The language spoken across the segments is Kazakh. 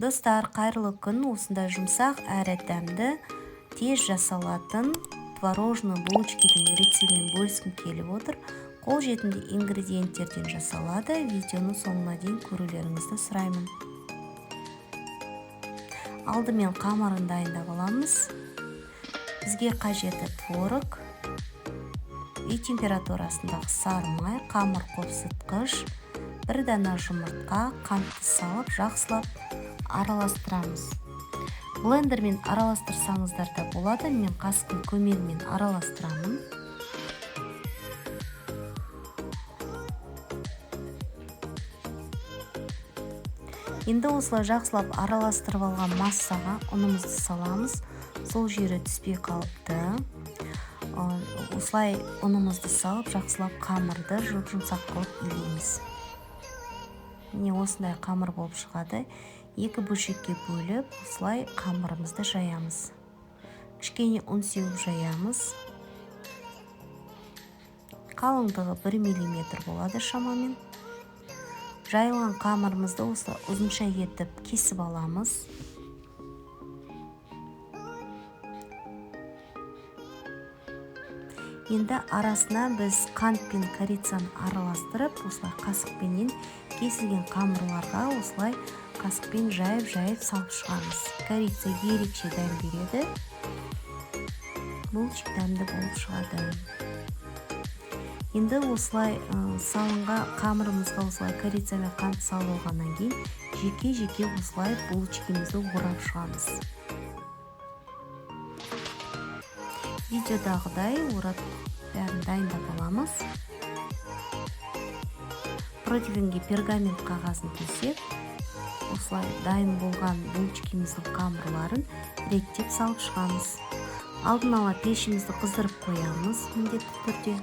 Достар, қайырлы күн. Осындай жұмсақ әрі дәмді, тез жасалатын творожный булочкидің рецептімен бөліскім келіп отыр. Қолжетімді ингредиенттерден жасалады. Видеоны соңына дейін көрулеріңізді сұраймын. Алдымен қамырын дайындап аламыз. Бізге қажетті творог, үй температурасындағы сары май, қамыр қопсытқыш, бір дана жұмыртқа, қантты салып, жақсылап араластырамыз. Блендермен араластырсаңыздар да болады. Мен қасықтың көмегімен араластырамын. Енді осылай жақсылап араластырып алған массаға ұнымызды саламыз. Сол жері түспей қалыпты. Осылай ұнымызды салып, жақсылап қамырды жұмсақ қылып илейміз. Міне осындай қамыр болып шығады. Екі бөлшекке бөліп, осылай қамырымызды жаямыз. Кішкене ұн сеуіп жаямыз. Қалыңдығы 1 мм болады шамамен. Жайылған қамырымызды осылай ұзынша етіп кесіп аламыз. Енді арасына біз қант пен корицаны араластырып, осылай қасықпенен кесілген қамырларға осылай қасықпен жайып салып шығамыз. Корица ерекше дәм береді. Булочка дәмді болып шығады. Енді осылай қамырымызға осылай корица мен қант салынғаннан кейін жеке-жеке осылай булочкамызды орап шығамыз. Видеодағыдай орап бәрін дайындап аламыз. Противенге пергамент қағазын төсеп, осылай дайын болған булочкамыздың қамырларын реттеп салып шығамыз. Алдын ала пешімізді қыздырып қоямыз міндетті түрде.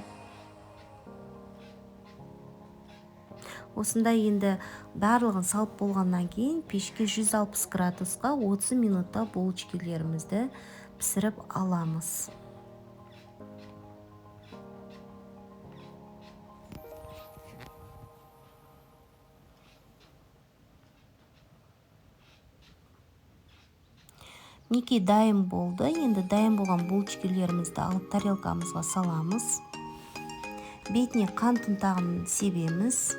Осындай енді барлығын салып болғаннан кейін пешке 160 градусқа 30 минутта булочкаларымызды пісіріп аламыз. Неке дайын болды. Енді дайын болған булочкаларымызды алып тарелкамызға саламыз. Бетіне қант ұнтағын себеміз.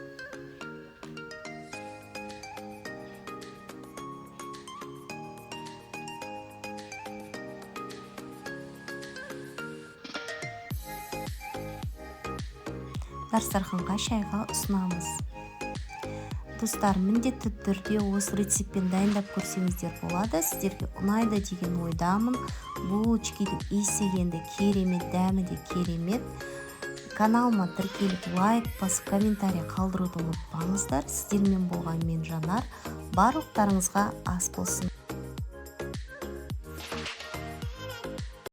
Дастарханға шайға ұсынамыз. Достар, міндетті түрде осы рецептпен дайындап көрсеңіздер болады. Сіздерге ұнайды деген ойдамын. Булочкидің иісі енді керемет, дәмі де керемет. Каналыма тіркеліп лайк басып комментарий қалдыруды ұмытпаңыздар. Сіздермен болған мен Жанар. Барлықтарыңызға ас болсын.